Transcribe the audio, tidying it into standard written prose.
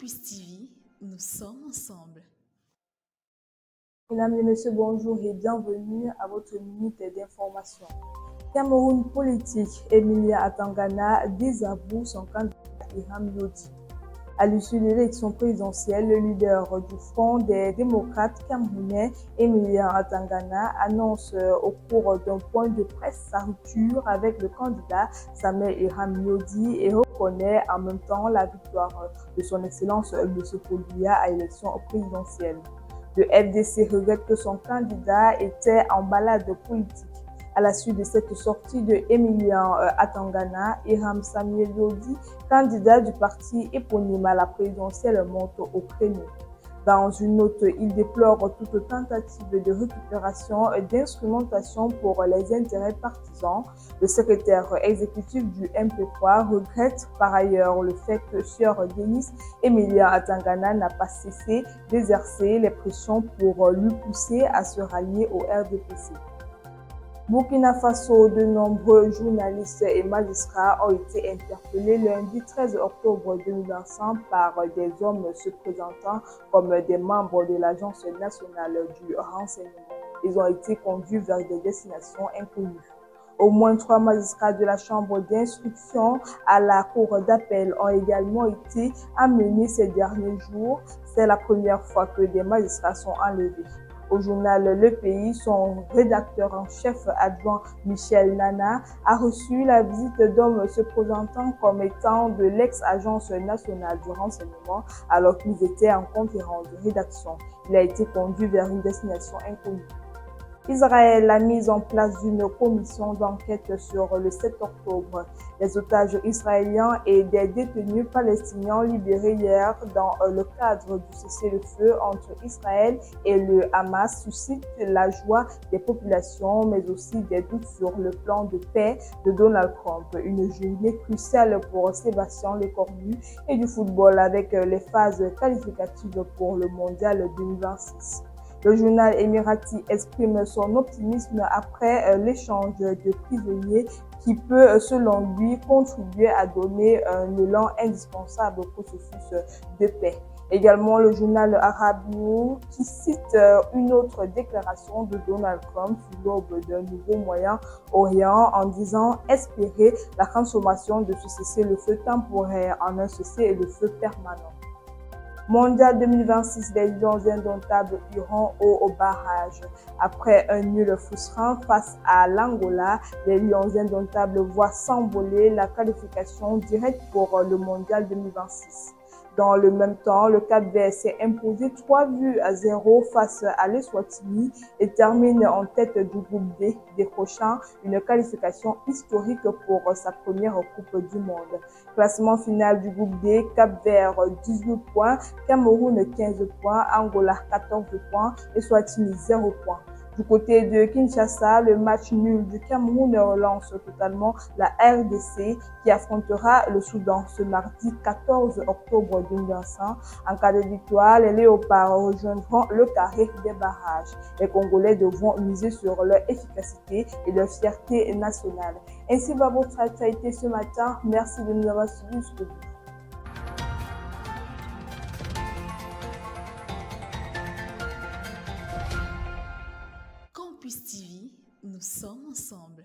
Campus TV, nous sommes ensemble. Mesdames et messieurs, bonjour et bienvenue à votre minute d'information. Cameroun politique, Emilia Atangana désavoue son candidat Ilham Yodi. À l'issue de l'élection présidentielle, le leader du Front des démocrates camerounais, Emilia Atangana, annonce au cours d'un point de presse sa rupture avec le candidat Samuel Ilham Yodi et reconnaît en même temps la victoire de son Excellence M. Paul Biya à l'élection présidentielle. Le FDC regrette que son candidat était en balade politique. À la suite de cette sortie de Emilian Atangana, Ilham Samuel Yodi, candidat du parti éponyme à la présidentielle, monte au créneau. Dans une note, il déplore toute tentative de récupération et d'instrumentation pour les intérêts partisans. Le secrétaire exécutif du MP3 regrette par ailleurs le fait que Sir Denis Emilia Atangana n'a pas cessé d'exercer les pressions pour lui pousser à se rallier au RDPC. Burkina Faso, de nombreux journalistes et magistrats ont été interpellés lundi 13 octobre 2025 par des hommes se présentant comme des membres de l'Agence nationale du renseignement. Ils ont été conduits vers des destinations inconnues. Au moins 3 magistrats de la chambre d'instruction à la cour d'appel ont également été amenés ces derniers jours. C'est la première fois que des magistrats sont enlevés. Au journal Le Pays, son rédacteur en chef adjoint Michel Nana a reçu la visite d'hommes se présentant comme étant de l'ex-agence nationale du renseignement alors qu'ils étaient en conférence de rédaction. Il a été conduit vers une destination inconnue. Israël a mis en place une commission d'enquête sur le 7 octobre. Les otages israéliens et des détenus palestiniens libérés hier dans le cadre du cessez-le-feu entre Israël et le Hamas suscitent la joie des populations, mais aussi des doutes sur le plan de paix de Donald Trump. Une journée cruciale pour Sébastien Lecornu et du football avec les phases qualificatives pour le Mondial 2026. Le journal émirati exprime son optimisme après l'échange de prisonniers qui peut, selon lui, contribuer à donner un élan indispensable au processus de paix. Également, le journal Arab News qui cite une autre déclaration de Donald Trump sous l'aube d'un nouveau Moyen-Orient en disant espérer la transformation de ce cessez-le-feu temporaire en un cessez-le-feu permanent. Mondial 2026, les Lions indomptables iront au barrage. Après un nul frustrant face à l'Angola, les Lions indomptables voient s'envoler la qualification directe pour le Mondial 2026. Dans le même temps, le Cap-Vert s'est imposé 3-0 face à l'Eswatini et termine en tête du groupe D, décrochant une qualification historique pour sa première Coupe du Monde. Classement final du groupe D, Cap-Vert 18 points, Cameroun 15 points, Angola 14 points, Eswatini 0 points. Du côté de Kinshasa, le match nul du Cameroun relance totalement la RDC qui affrontera le Soudan ce mardi 14 octobre 2025. En cas de victoire, les Léopards rejoindront le carré des barrages. Les Congolais devront miser sur leur efficacité et leur fierté nationale. Ainsi va votre actualité ce matin. Merci de nous avoir suivis jusqu'au bout. Campus TV, nous sommes ensemble.